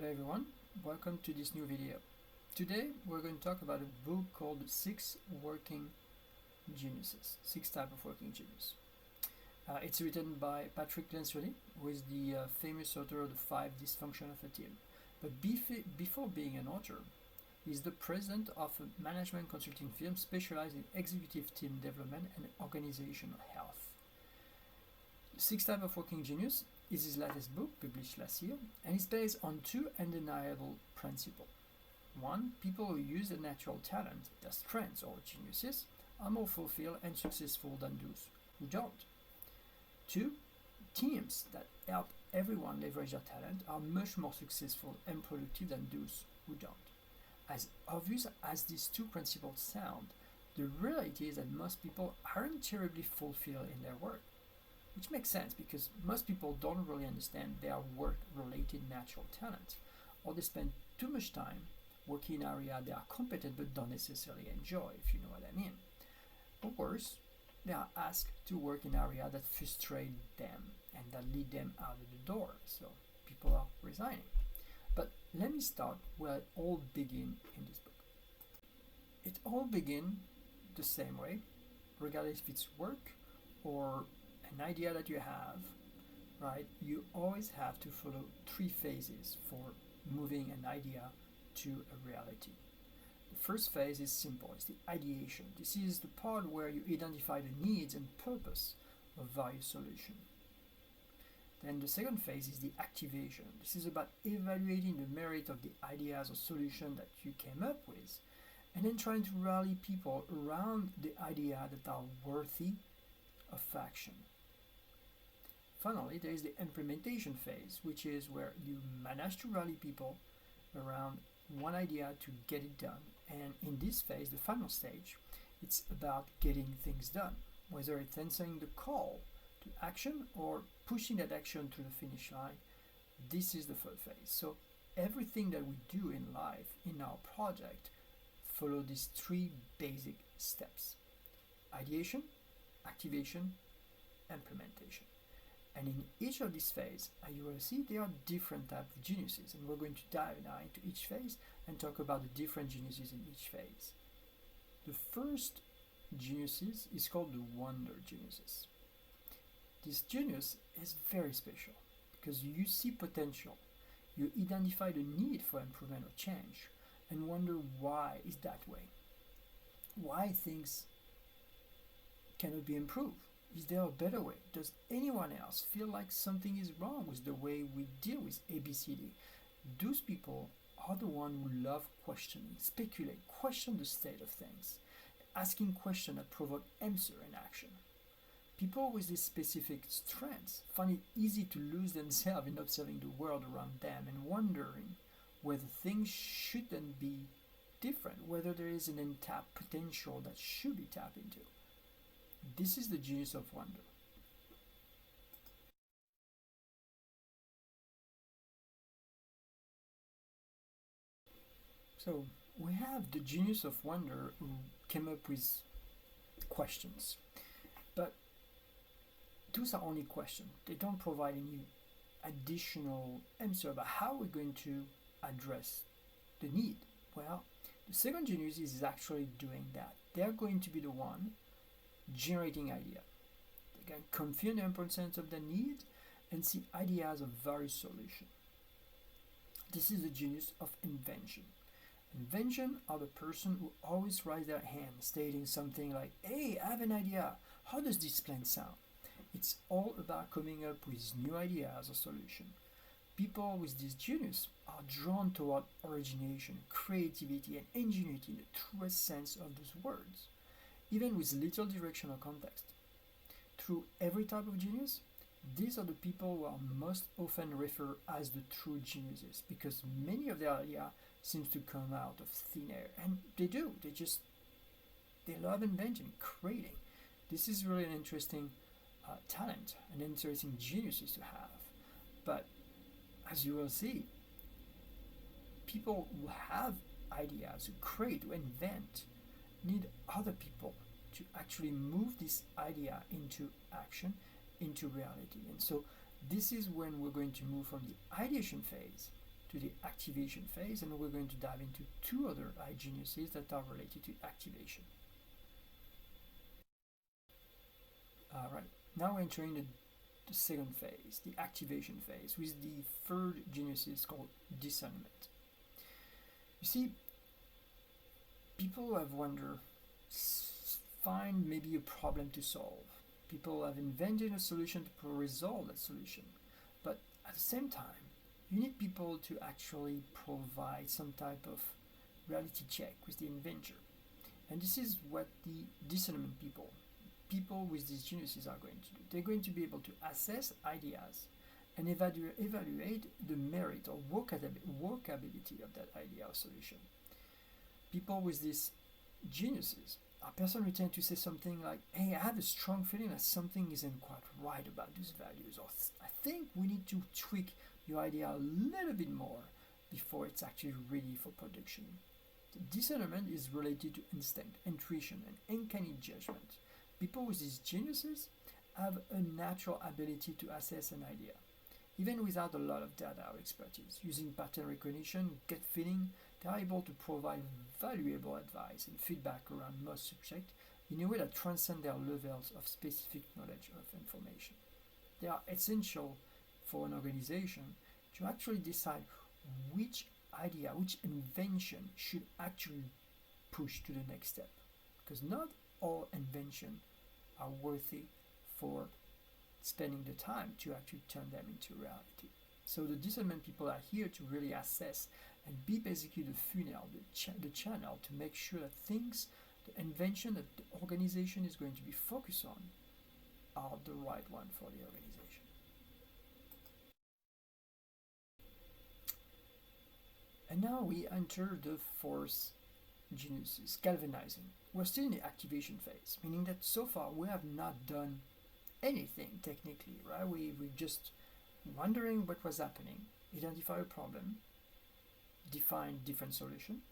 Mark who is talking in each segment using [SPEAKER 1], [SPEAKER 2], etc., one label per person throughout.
[SPEAKER 1] Hello everyone, welcome to this new video. Today we're going to talk about a book called Six Working Geniuses, Six Types of Working Genius. It's written by Patrick Lencioni, who is the famous author of the 5 Dysfunction of a Team. But before being an author, he's the president of a management consulting firm specialized in executive team development and organizational health. Six Types of Working Genius is his latest book, published last year, and is based on 2 undeniable principles. 1. People who use their natural talent, their strengths or geniuses, are more fulfilled and successful than those who don't. 2. Teams that help everyone leverage their talent are much more successful and productive than those who don't. As obvious as these 2 principles sound, the reality is that most people aren't terribly fulfilled in their work. Which makes sense because most people don't really understand their work-related natural talents, or they spend too much time working in areas they are competent but don't necessarily enjoy, if you know what I mean. Or worse, they are asked to work in areas that frustrate them and that lead them out of the door, so people are resigning. But let me start where it all began in this book. It all begins the same way, regardless if it's work or an idea that you have, right? You always have to follow 3 phases for moving an idea to a reality. The first phase is simple, it's the ideation. This is the part where you identify the needs and purpose of various solutions. Then the second phase is the activation. This is about evaluating the merit of the ideas or solution that you came up with, and then trying to rally people around the idea that are worthy of action. Finally, there is the implementation phase, which is where you manage to rally people around one idea to get it done. And in this phase, the final stage, it's about getting things done, whether it's answering the call to action or pushing that action to the finish line. This is the third phase. So everything that we do in life, in our project, follow these 3 basic steps: ideation, activation, implementation. And in each of these phases, as you will see, there are different types of geniuses, and we're going to dive now into each phase and talk about the different geniuses in each phase. The first geniuses is called the wonder geniuses. This genius is very special because you see potential, you identify the need for improvement or change, and wonder why is that way, why things cannot be improved. Is there a better way? Does anyone else feel like something is wrong with the way we deal with ABCD? Those people are the ones who love questioning, speculate, question the state of things, asking questions that provoke answer and action. People with these specific strengths find it easy to lose themselves in observing the world around them and wondering whether things shouldn't be different, whether there is an untapped potential that should be tapped into. This is the genius of wonder. So we have the genius of wonder who came up with questions, but those are only questions. They don't provide any additional answer about how we're going to address the need. Well, the second genius is actually doing that. They're going to be the one generating idea. They can confirm the importance of the need and see ideas of various solutions. This is the genius of invention. Invention are the person who always raise their hand, stating something like, "Hey, I have an idea. How does this plan sound?" It's all about coming up with new ideas or solutions. People with this genius are drawn toward origination, creativity, and ingenuity in the truest sense of those words, even with little direction or context. Through every type of genius, these are the people who are most often referred as the true geniuses, because many of their ideas seems to come out of thin air, and they do. They love inventing, creating. This is really an interesting talent, an interesting geniuses to have. But as you will see, people who have ideas, who create, who invent, need other people to actually move this idea into action, into reality. And so this is when we're going to move from the ideation phase to the activation phase, and we're going to dive into two other geniuses that are related to activation. Alright, now we're entering the second phase, the activation phase, with the third geniuses called discernment. You see, people have wondered, find maybe a problem to solve. People have invented a solution to resolve that solution. But at the same time, you need people to actually provide some type of reality check with the inventor. And this is what the discernment people with these geniuses are going to do. They're going to be able to assess ideas and evaluate the merit or workability of that idea or solution. People with these geniuses are person who tend to say something like, hey, I have a strong feeling that something isn't quite right about these values, or I think we need to tweak your idea a little bit more before it's actually ready for production. The discernment is related to instinct, intuition, and uncanny judgment. People with these geniuses have a natural ability to assess an idea, even without a lot of data or expertise. Using pattern recognition, gut feeling, they are able to provide valuable advice and feedback around most subjects in a way that transcends their levels of specific knowledge of information. They are essential for an organization to actually decide which idea, which invention should actually push to the next step. Because not all inventions are worthy for spending the time to actually turn them into reality. So the discernment people are here to really assess and be basically the funnel, the channel to make sure that things, the invention that the organization is going to be focused on are the right one for the organization. And now we enter the fourth geniuses, galvanizing. We're still in the activation phase, meaning that so far we have not done anything technically, right? We're just wondering what was happening, identify a problem, define different solution,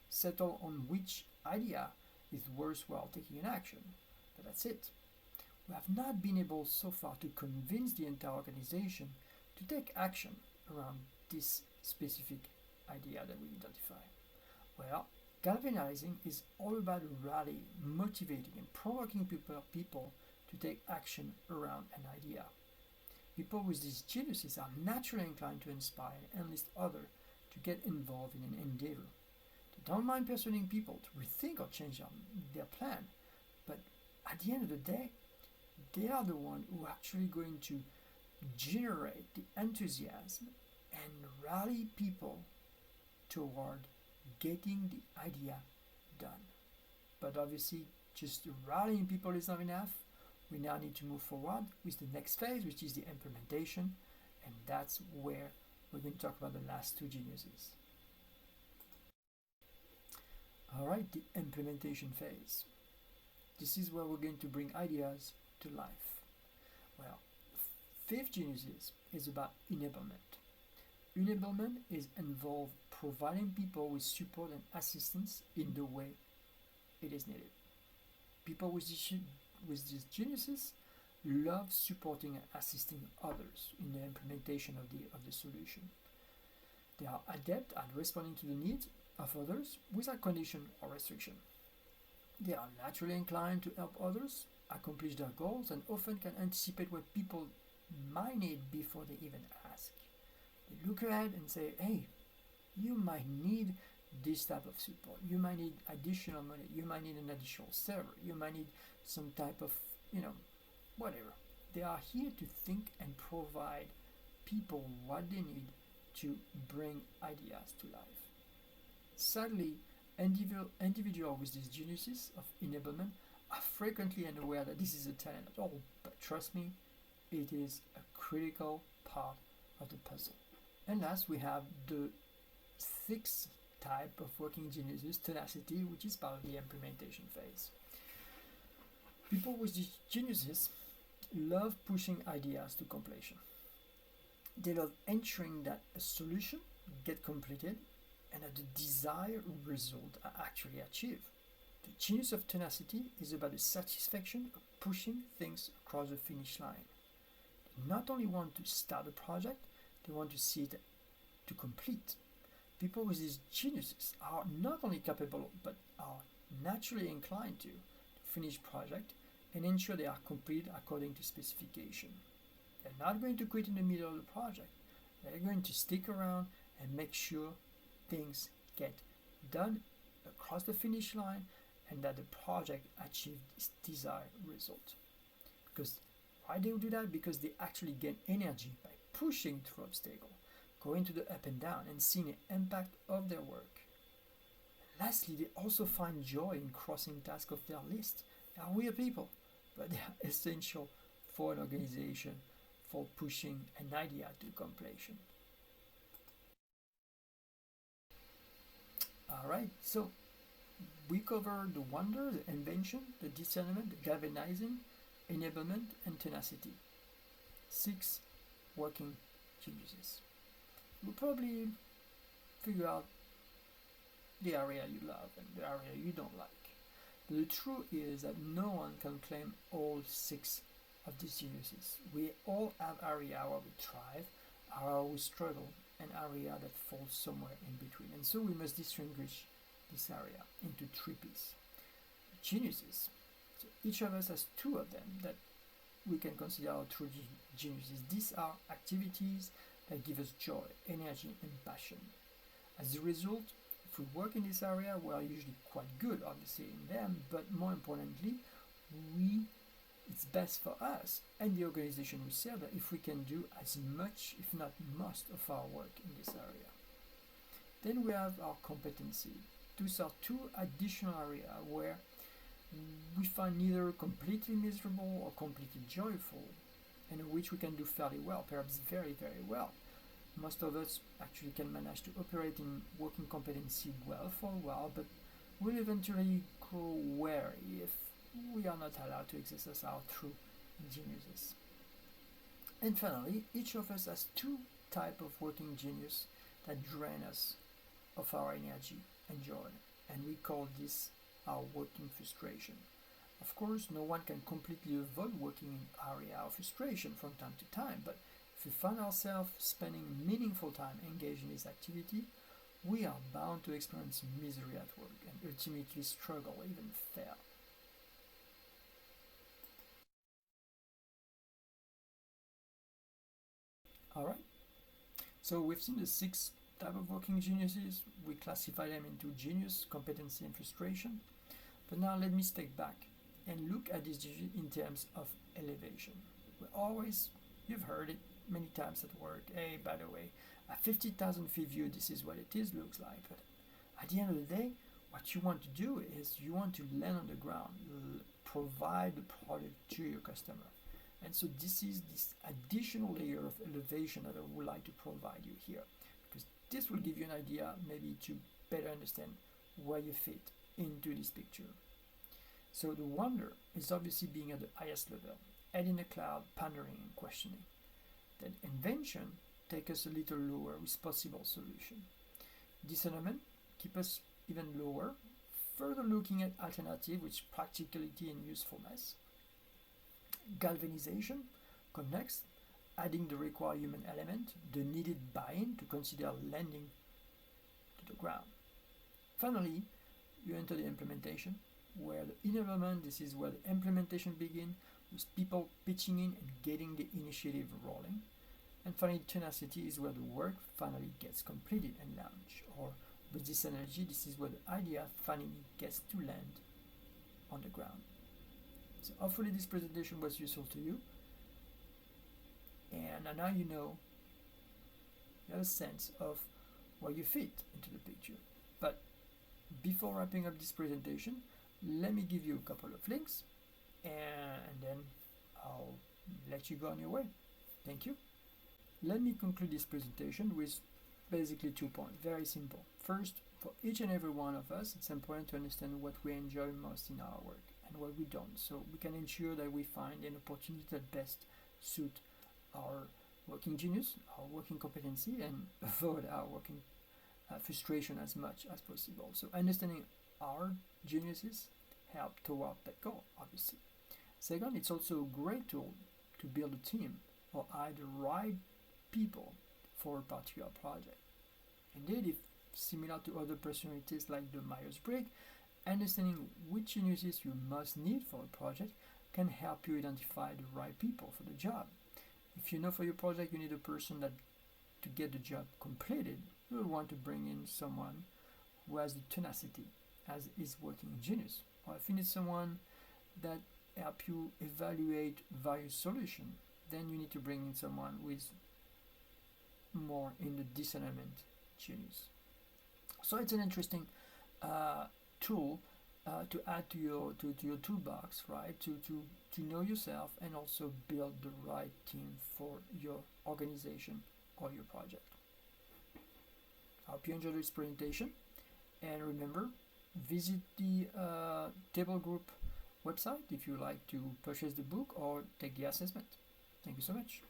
[SPEAKER 1] settle on which idea is worthwhile taking in action, but that's it. We have not been able so far to convince the entire organization to take action around this specific idea that we identify. Well, galvanizing is all about rallying, motivating, and provoking people to take action around an idea. People with these geniuses are naturally inclined to inspire and enlist others to get involved in an endeavor. They don't mind persuading people to rethink or change their plan, but at the end of the day, they are the ones who are actually going to generate the enthusiasm and rally people toward getting the idea done. But obviously, just rallying people is not enough. We now need to move forward with the next phase, which is the implementation, and that's where we're going to talk about the last two geniuses. Alright, the implementation phase. This is where we're going to bring ideas to life. Well, fifth geniuses is about enablement. Enablement is involved providing people with support and assistance in the way it is needed. People with these geniuses love supporting and assisting others in the implementation of the solution. They are adept at responding to the needs of others without condition or restriction. They are naturally inclined to help others accomplish their goals and often can anticipate what people might need before they even ask. They look ahead and say, hey, you might need this type of support. You might need additional money. You might need an additional server. You might need some type of, whatever. They are here to think and provide people what they need to bring ideas to life. Sadly, individuals with these geniuses of enablement are frequently unaware that this is a talent at all, but trust me, it is a critical part of the puzzle. And last, we have the sixth type of working geniuses, tenacity, which is part of the implementation phase. People with these geniuses love pushing ideas to completion. They love ensuring that a solution get completed and that the desired result are actually achieved. The genius of tenacity is about the satisfaction of pushing things across the finish line. They not only want to start a project, they want to see it to complete. People with these geniuses are not only capable but are naturally inclined to finish project and ensure they are completed according to specification. They're not going to quit in the middle of the project. They're going to stick around and make sure things get done across the finish line and that the project achieves its desired result. Because why they do that? Because they actually gain energy by pushing through obstacles, going to the up and down and seeing the impact of their work. And lastly, they also find joy in crossing tasks off their list. They are weird people, but they are essential for an organization for pushing an idea to completion. Alright, so we cover the wonder, the invention, the discernment, the galvanizing, enablement, and tenacity. 6 working geniuses. You'll probably figure out the area you love and the area you don't like. But the truth is that no one can claim all 6 of these geniuses. We all have area where we thrive, area where we struggle, and area that falls somewhere in between. And so we must distinguish this area into 3 pieces. Geniuses. So each of us has 2 of them that we can consider our true geniuses. These are activities that give us joy, energy, and passion. As a result, if we work in this area, we are usually quite good, obviously, in them, but more importantly, it's best for us and the organization we serve that if we can do as much, if not most, of our work in this area. Then we have our competency. Those are 2 additional areas where we find neither completely miserable or completely joyful, and in which we can do fairly well, perhaps very, very well. Most of us actually can manage to operate in working competency well for a while, but will eventually grow wary if we are not allowed to exercise our true geniuses. And finally, each of us has 2 types of working genius that drain us of our energy and joy, and we call this our working frustration. Of course, no one can completely avoid working in area of frustration from time to time, but if we find ourselves spending meaningful time engaged in this activity, we are bound to experience misery at work and ultimately struggle, even fail. Alright, so we've seen the 6 type of working geniuses. We classify them into genius, competency, and frustration. But now let me step back and look at this in terms of elevation. You've heard it many times at work. Hey, by the way, a 50,000 feet view, this is what it looks like. But at the end of the day, what you want to do is you want to land on the ground, provide the product to your customer. And so this is this additional layer of elevation that I would like to provide you here, because this will give you an idea maybe to better understand where you fit into this picture. So the wonder is obviously being at the highest level, head in the cloud, pondering and questioning. Then invention take us a little lower with possible solution. Discernment keep us even lower, further looking at alternative with practicality and usefulness. Galvanization connects, adding the required human element, the needed buy-in to consider landing to the ground. Finally, you enter the implementation, where the enablement, this is where the implementation begins, with people pitching in and getting the initiative rolling. And finally, tenacity is where the work finally gets completed and launched, or with this energy, this is where the idea finally gets to land on the ground. So hopefully this presentation was useful to you, and now you have a sense of where you fit into the picture. But before wrapping up this presentation, let me give you a couple of links, and then I'll let you go on your way. Thank you. Let me conclude this presentation with basically 2 points, very simple. First, for each and every one of us, it's important to understand what we enjoy most in our work and what we don't, so we can ensure that we find an opportunity that best suit our working genius, our working competency, and avoid our working frustration as much as possible. So understanding our geniuses help toward that goal, obviously. Second, it's also a great tool to build a team or hire the right people for a particular project. Indeed, if similar to other personalities like the Myers-Briggs, understanding which geniuses you must need for a project can help you identify the right people for the job. If you know for your project you need a person that to get the job completed, you will want to bring in someone who has the tenacity as is working genius. Or if you need someone that help you evaluate various solutions, then you need to bring in someone who is more in the discernment genius. So it's an interesting tool to add to your toolbox, right? To know yourself and also build the right team for your organization or your project. I hope you enjoyed this presentation, and remember, visit the Table Group website if you like to purchase the book or take the assessment. Thank you so much.